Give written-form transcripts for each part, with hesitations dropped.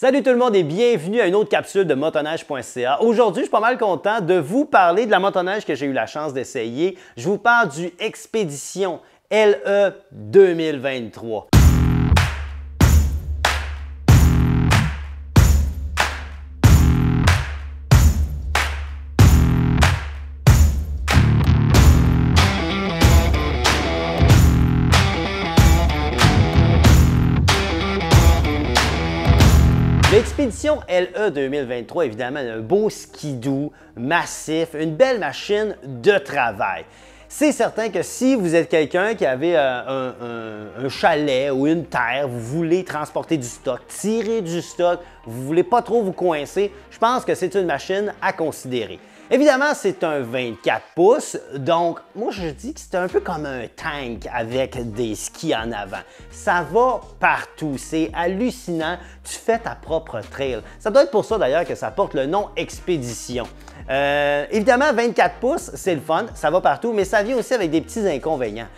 Salut tout le monde et bienvenue à une autre capsule de motoneige.ca. Aujourd'hui, je suis pas mal content de vous parler de la motoneige que j'ai eu la chance d'essayer. Je vous parle du Expedition LE 2023. L'Expedition LE 2023, évidemment, un beau skidoo massif, une belle machine de travail. C'est certain que si vous êtes quelqu'un qui avait un chalet ou une terre, vous voulez transporter du stock, tirer du stock, vous ne voulez pas trop vous coincer, je pense que c'est une machine à considérer. Évidemment, c'est un 24 pouces, donc moi je dis que c'est un peu comme un tank avec des skis en avant. Ça va partout, c'est hallucinant, tu fais ta propre trail. Ça doit être pour ça d'ailleurs que ça porte le nom Expedition. Évidemment, 24 pouces, c'est le fun, ça va partout, mais ça vient aussi avec des petits inconvénients.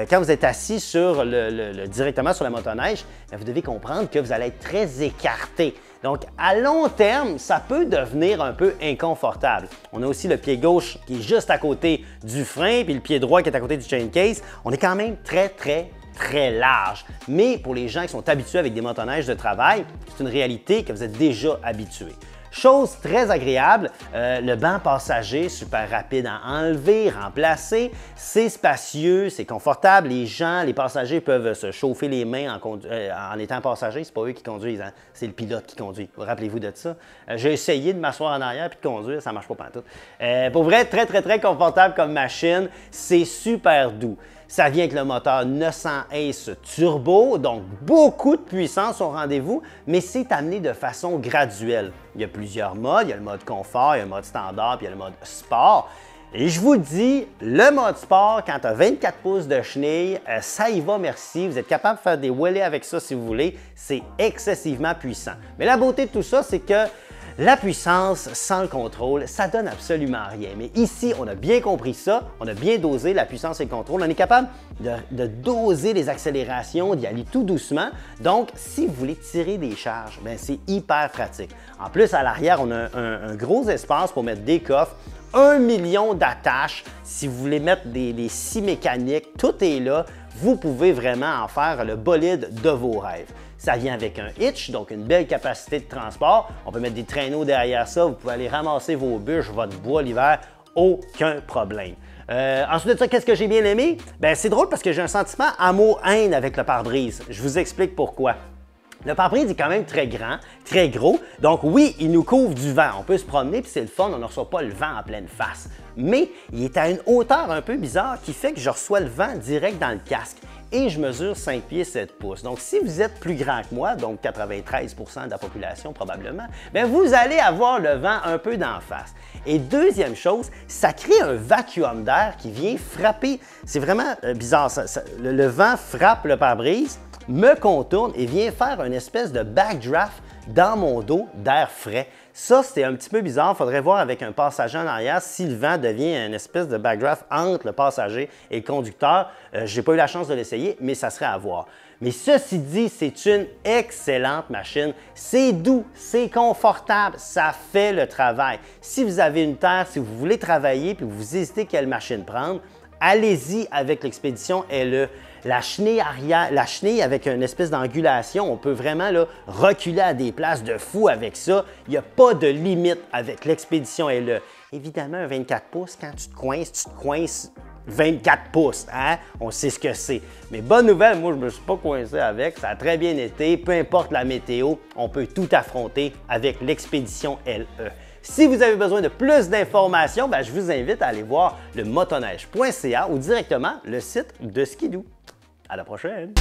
Quand vous êtes assis sur directement sur la motoneige, vous devez comprendre que vous allez être très écarté. Donc, à long terme, ça peut devenir un peu inconfortable. On a aussi le pied gauche qui est juste à côté du frein, puis le pied droit qui est à côté du chain case. On est quand même très large. Mais pour les gens qui sont habitués avec des motoneiges de travail, c'est une réalité que vous êtes déjà habitués. Chose très agréable, le banc passager, super rapide à enlever, remplacer. C'est spacieux, c'est confortable. Les passagers peuvent se chauffer les mains en étant passagers. C'est pas eux qui conduisent, hein? C'est le pilote qui conduit. Rappelez-vous de ça. J'ai essayé de m'asseoir en arrière puis de conduire, ça marche pas pantoute. Pour vrai, très confortable comme machine. C'est super doux. Ça vient avec le moteur 900 Ace Turbo, donc beaucoup de puissance au rendez-vous, mais c'est amené de façon graduelle. Il y a plusieurs modes, il y a le mode confort, il y a le mode standard, puis il y a le mode sport. Et je vous dis, le mode sport, quand tu as 24 pouces de chenille, ça y va, merci. Vous êtes capable de faire des wheelies avec ça si vous voulez. C'est excessivement puissant. Mais la beauté de tout ça, c'est que la puissance sans le contrôle, ça donne absolument rien. Mais ici, on a bien compris ça, on a bien dosé la puissance et le contrôle. On est capable de doser les accélérations, d'y aller tout doucement. Donc, si vous voulez tirer des charges, c'est hyper pratique. En plus, à l'arrière, on a un gros espace pour mettre des coffres, 1 million d'attaches. Si vous voulez mettre des scies mécaniques, tout est là. Vous pouvez vraiment en faire le bolide de vos rêves. Ça vient avec un hitch, donc une belle capacité de transport. On peut mettre des traîneaux derrière ça. Vous pouvez aller ramasser vos bûches, votre bois l'hiver, aucun problème. Ensuite de ça, qu'est-ce que j'ai bien aimé? C'est drôle parce que j'ai un sentiment amour-haine avec le pare-brise. Je vous explique pourquoi. Le pare-brise est quand même très grand, très gros, donc oui, il nous couvre du vent. On peut se promener puis c'est le fun, on ne reçoit pas le vent en pleine face. Mais il est à une hauteur un peu bizarre qui fait que je reçois le vent direct dans le casque. Et je mesure 5 pieds 7 pouces. Donc, si vous êtes plus grand que moi, donc 93% de la population probablement, vous allez avoir le vent un peu d'en face. Et deuxième chose, ça crée un vacuum d'air qui vient frapper. C'est vraiment bizarre. Le vent frappe le pare-brise, me contourne et vient faire une espèce de backdraft dans mon dos d'air frais. Ça, c'est un petit peu bizarre. Il faudrait voir avec un passager en arrière si le vent devient une espèce de backdraft entre le passager et le conducteur. Je n'ai pas eu la chance de l'essayer, mais ça serait à voir. Mais ceci dit, c'est une excellente machine. C'est doux, c'est confortable, ça fait le travail. Si vous avez une terre, si vous voulez travailler et vous hésitez quelle machine prendre, allez-y avec l'Expedition LE. La chenille arrière, la chenille avec une espèce d'angulation, on peut vraiment reculer à des places de fou avec ça. Il n'y a pas de limite avec l'Expedition LE. Évidemment, un 24 pouces, quand tu te coinces 24 pouces, hein? On sait ce que c'est. Mais bonne nouvelle, moi je ne me suis pas coincé avec, ça a très bien été, peu importe la météo, on peut tout affronter avec l'Expedition LE. Si vous avez besoin de plus d'informations, je vous invite à aller voir le motoneige.ca ou directement le site de Skidoo. À la prochaine!